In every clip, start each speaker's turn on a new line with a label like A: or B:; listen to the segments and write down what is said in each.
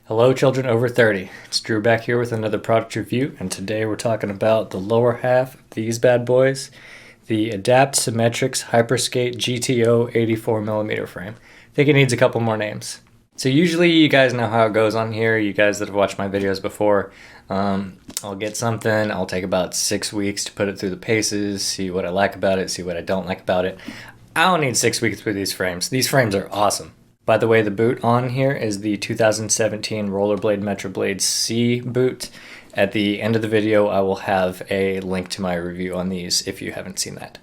A: Hello children over 30, it's Drew back here with another product review, and today we're talking about the lower half of these bad boys, the Adapt Symetrics Hyperskate GTO 84mm frame. I think it needs a couple more names. So usually you guys know how it goes on here, you guys that have watched my videos before. I'll get something, I'll take about 6 weeks to put it through the paces, see what I like about it, see what I don't like about it. I don't need 6 weeks with these frames. These frames are awesome. By the way, the boot on here is the 2017 Rollerblade Metroblade C boot. At the end of the video, I will have a link to my review on these if you haven't seen that.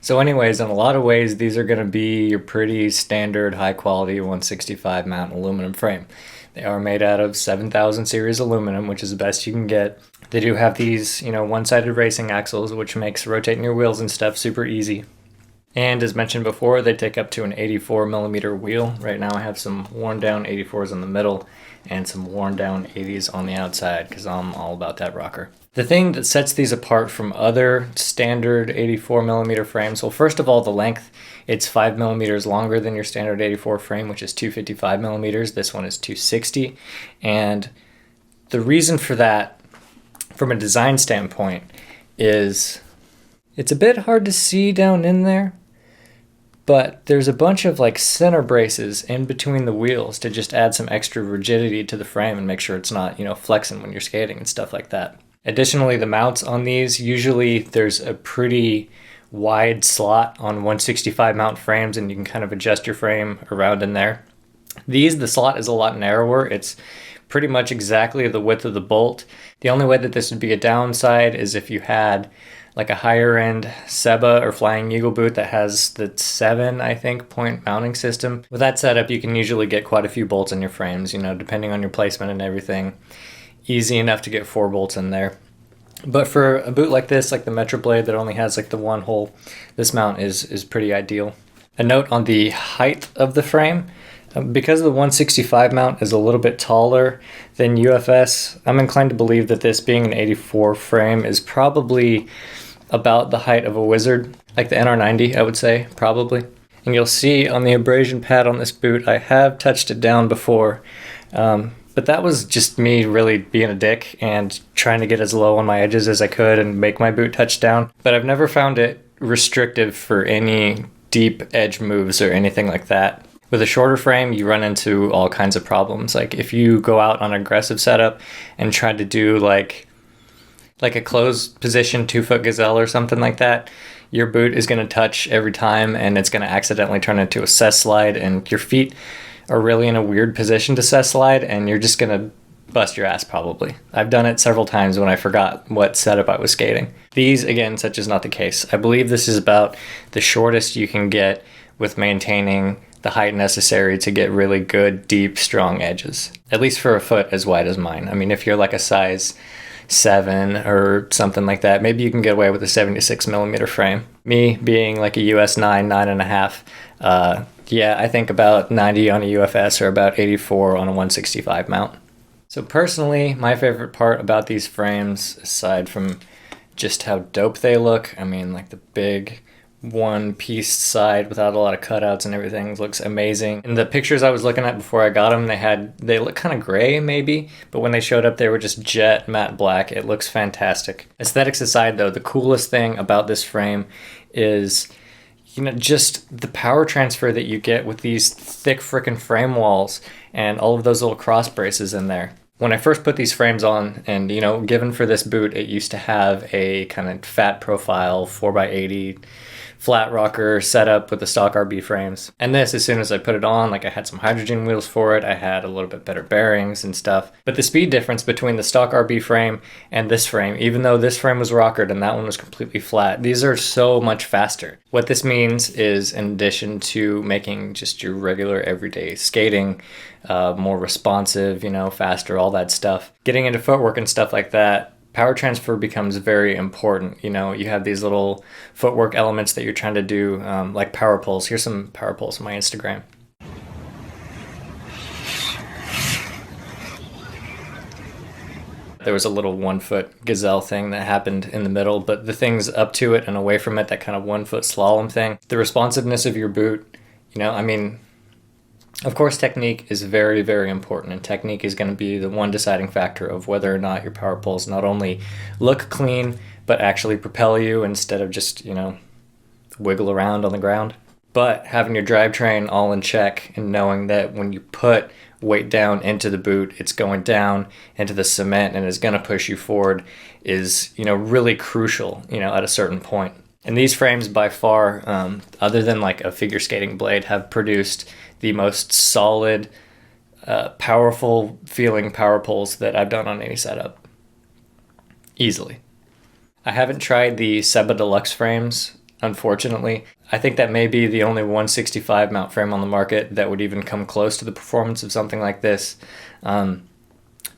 A: So anyways, in a lot of ways, these are going to be your pretty standard high quality 165 mount aluminum frame. They are made out of 7000 series aluminum, which is the best you can get. They do have these, one-sided racing axles, which makes rotating your wheels and stuff super easy. And as mentioned before, they take up to an 84mm wheel. Right now I have some worn down 84s in the middle and some worn down 80s on the outside because I'm all about that rocker. The thing that sets these apart from other standard 84mm frames, well, first of all, the length. It's 5mm longer than your standard 84 frame, which is 255mm. This one is 260. And the reason for that, from a design standpoint, is it's a bit hard to see down in there. But there's a bunch of center braces in between the wheels to just add some extra rigidity to the frame and make sure it's not, flexing when you're skating and stuff like that. Additionally, the mounts on these, usually there's a pretty wide slot on 165 mount frames and you can kind of adjust your frame around in there. The slot is a lot narrower. It's pretty much exactly the width of the bolt. The only way that this would be a downside is if you had a higher end Seba or Flying Eagle boot that has the 7, I think, point mounting system. With that setup, you can usually get quite a few bolts in your frames, depending on your placement and everything. Easy enough to get 4 bolts in there. But for a boot like this, like the Metroblade that only has the one hole, this mount is pretty ideal. A note on the height of the frame. Because the 165 mount is a little bit taller than UFS, I'm inclined to believe that this being an 84 frame is probably about the height of a Wizard, like the NR90, I would say, probably. And you'll see on the abrasion pad on this boot, I have touched it down before, but that was just me really being a dick and trying to get as low on my edges as I could and make my boot touch down. But I've never found it restrictive for any deep edge moves or anything like that. With a shorter frame, you run into all kinds of problems. Like if you go out on an aggressive setup and try to do like a closed position 2-foot gazelle or something like that, your boot is going to touch every time and it's going to accidentally turn into a cess slide, and your feet are really in a weird position to cess slide and you're just going to bust your ass probably. I've done it several times when I forgot what setup I was skating. These, again, such is not the case. I believe this is about the shortest you can get with maintaining the height necessary to get really good, deep, strong edges. At least for a foot as wide as mine. I mean, if you're a size 7 or something like that, maybe you can get away with a 76mm frame. Me being a US 9, 9.5, I think about 90 on a UFS or about 84 on a 165 mount. So personally, my favorite part about these frames, aside from just how dope they look, I mean, the big one-piece side without a lot of cutouts and everything looks amazing. In the pictures I was looking at before I got them, they look kind of gray maybe, but when they showed up they were just jet matte black. It looks fantastic. Aesthetics aside though, the coolest thing about this frame is just the power transfer that you get with these thick frickin' frame walls and all of those little cross braces in there. When I first put these frames on, and given for this boot, it used to have a kind of fat profile 4x80 flat rocker setup with the stock RB frames. And this, as soon as I put it on, I had some hydrogen wheels for it, I had a little bit better bearings and stuff. But the speed difference between the stock RB frame and this frame, even though this frame was rockered and that one was completely flat, these are so much faster. What this means is, in addition to making just your regular everyday skating more responsive, faster, all that stuff, getting into footwork and stuff like that, power transfer becomes very important. You have these little footwork elements that you're trying to do, like power pulls. Here's some power pulls on my Instagram. There was a little 1-foot gazelle thing that happened in the middle, but the things up to it and away from it, that kind of 1-foot slalom thing, the responsiveness of your boot, Of course, technique is very, very important, and technique is going to be the one deciding factor of whether or not your power poles not only look clean, but actually propel you instead of just, wiggle around on the ground. But having your drivetrain all in check and knowing that when you put weight down into the boot, it's going down into the cement and is going to push you forward is, really crucial, at a certain point. And these frames by far, other than like a figure skating blade, have produced the most solid, powerful feeling power poles that I've done on any setup. Easily. I haven't tried the Seba Deluxe frames, unfortunately. I think that may be the only 165 mount frame on the market that would even come close to the performance of something like this. But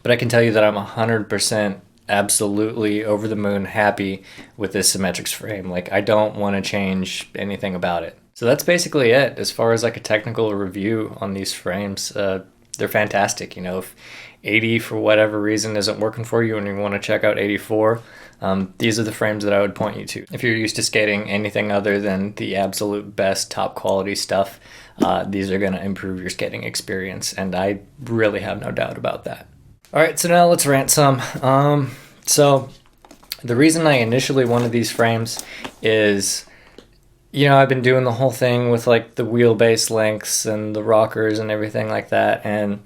A: I can tell you that I'm 100% absolutely over the moon happy with this Symetrics frame. Like, I don't want to change anything about it. So that's basically it as far as like a technical review on these frames. They're fantastic. If 80 for whatever reason isn't working for you and you want to check out 84, these are the frames that I would point you to. If you're used to skating anything other than the absolute best top quality stuff, these are going to improve your skating experience, and I really have no doubt about that. All right, so now let's rant some. So the reason I initially wanted these frames is, I've been doing the whole thing with like the wheelbase lengths and the rockers and everything like that, and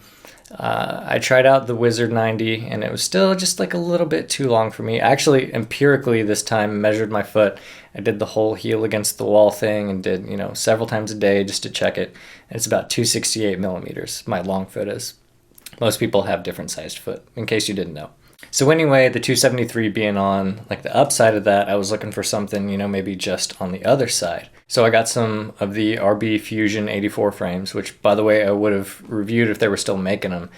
A: I tried out the Wizard 90 and it was still just like a little bit too long for me. I actually empirically this time measured my foot. I did the whole heel against the wall thing and did, several times a day just to check it. And it's about 268 millimeters, my long foot is. Most people have different sized foot, in case you didn't know. So anyway, the 273 being on like the upside of that, I was looking for something, maybe just on the other side. So I got some of the RB Fusion 84 frames, which by the way, I would have reviewed if they were still making them.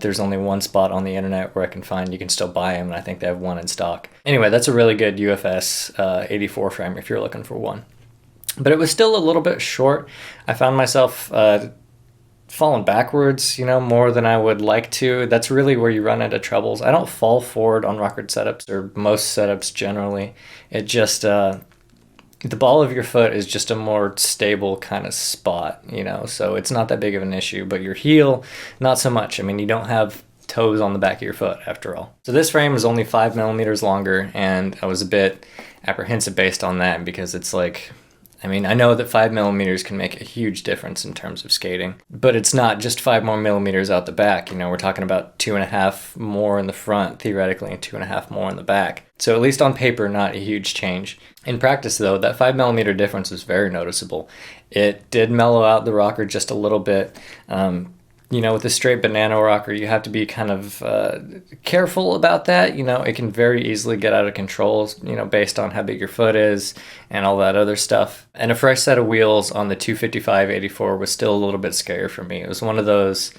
A: There's only one spot on the internet where I can find you can still buy them, and I think they have one in stock. Anyway, that's a really good UFS 84 frame if you're looking for one. But it was still a little bit short. I found myself falling backwards, more than I would like to. That's really where you run into troubles. I don't fall forward on rocker setups or most setups generally. It just, the ball of your foot is just a more stable kind of spot, so it's not that big of an issue, but your heel, not so much. I mean, you don't have toes on the back of your foot after all. So this frame is only 5 millimeters longer, and I was a bit apprehensive based on that because it's like, I know that 5 millimeters can make a huge difference in terms of skating, but it's not just 5 more millimeters out the back. We're talking about 2.5 more in the front, theoretically, and 2.5 more in the back. So at least on paper, not a huge change. In practice, though, that 5 millimeter difference was very noticeable. It did mellow out the rocker just a little bit. With a straight banana rocker, you have to be kind of careful about that. It can very easily get out of control, based on how big your foot is and all that other stuff. And a fresh set of wheels on the 255-84 was still a little bit scary for me. It was one of those,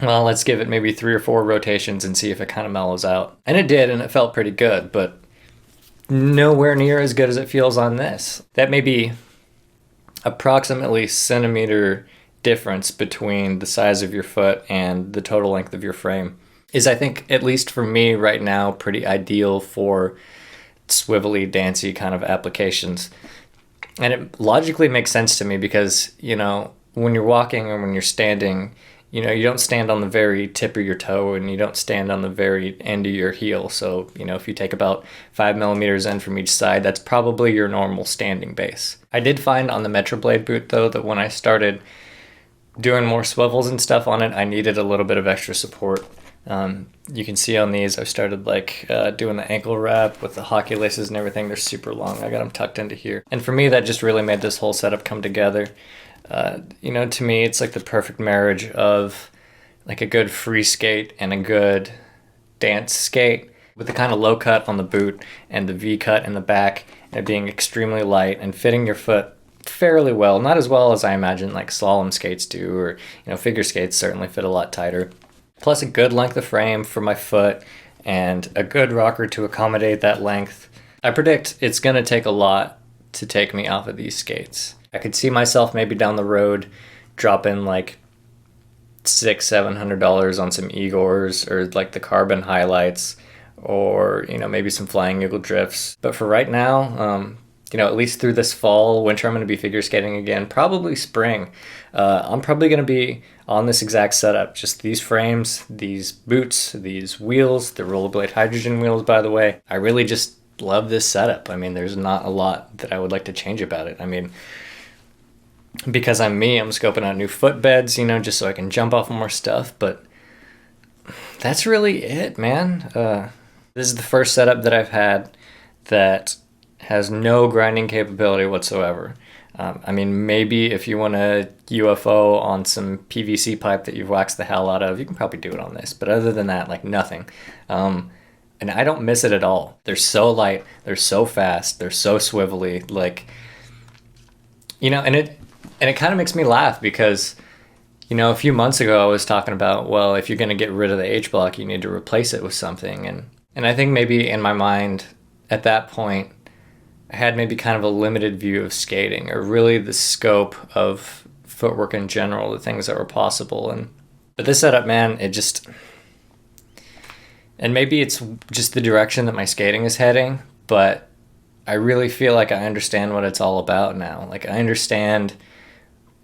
A: well, let's give it maybe 3 or 4 rotations and see if it kind of mellows out. And it did, and it felt pretty good, but nowhere near as good as it feels on this. That may be approximately centimeter difference between the size of your foot and the total length of your frame is, I think, at least for me right now, pretty ideal for swivelly, dancy kind of applications. And it logically makes sense to me because, when you're walking or when you're standing, you don't stand on the very tip of your toe and you don't stand on the very end of your heel. So, if you take about 5 millimeters in from each side, that's probably your normal standing base. I did find on the Metroblade boot, though, that when I started doing more swivels and stuff on it, I needed a little bit of extra support. You can see on these, I've started doing the ankle wrap with the hockey laces and everything. They're super long. I got them tucked into here. And for me, that just really made this whole setup come together. To me, it's like the perfect marriage of like a good free skate and a good dance skate with the kind of low cut on the boot and the V cut in the back and it being extremely light and fitting your foot fairly well, not as well as I imagine like slalom skates do, or figure skates certainly fit a lot tighter. Plus a good length of frame for my foot and a good rocker to accommodate that length. I predict it's going to take a lot to take me off of these skates. I could see myself maybe down the road dropping like $600-700 on some Igors or like the carbon highlights, or maybe some flying eagle drifts. But for right now, at least through this fall, winter, I'm going to be figure skating again, probably spring. I'm probably going to be on this exact setup, just these frames, these boots, these wheels, the rollerblade hydrogen wheels, by the way. I really just love this setup. I mean, there's not a lot that I would like to change about it. I mean, because I'm me, I'm scoping out new footbeds, just so I can jump off more stuff, but that's really it, man. This is the first setup that I've had that has no grinding capability whatsoever. I mean, maybe if you want a UFO on some PVC pipe that you've waxed the hell out of, you can probably do it on this. But other than that, like nothing. And I don't miss it at all. They're so light. They're so fast. They're so swivelly. Like, and it kind of makes me laugh because, a few months ago I was talking about, well, if you're going to get rid of the H block, you need to replace it with something. And I think maybe in my mind at that point, I had maybe kind of a limited view of skating, or really the scope of footwork in general, the things that were possible. But this setup, man, and maybe it's just the direction that my skating is heading, but I really feel like I understand what it's all about now. Like, I understand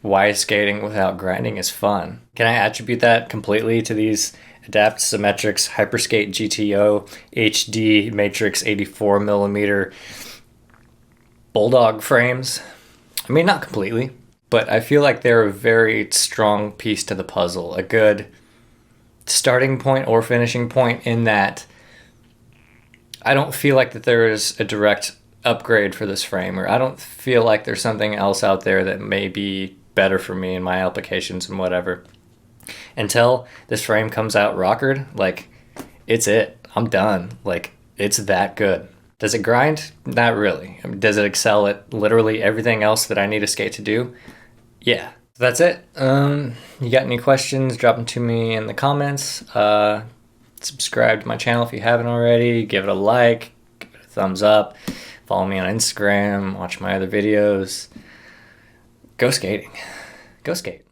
A: why skating without grinding is fun. Can I attribute that completely to these Adapt Symetrics Hyperskate GTO HD Matrix 84 millimeter Bulldog frames? I mean, not completely, but I feel like they're a very strong piece to the puzzle, a good starting point or finishing point, in that I don't feel like that there is a direct upgrade for this frame, or I don't feel like there's something else out there that may be better for me in my applications and whatever. Until this frame comes out rockered, like, it's it. I'm done. Like, it's that good. Does it grind? Not really. I mean, does it excel at literally everything else that I need a skate to do? Yeah. That's it. You got any questions? Drop them to me in the comments. Subscribe to my channel if you haven't already. Give it a like. Give it a thumbs up. Follow me on Instagram. Watch my other videos. Go skating. Go skate.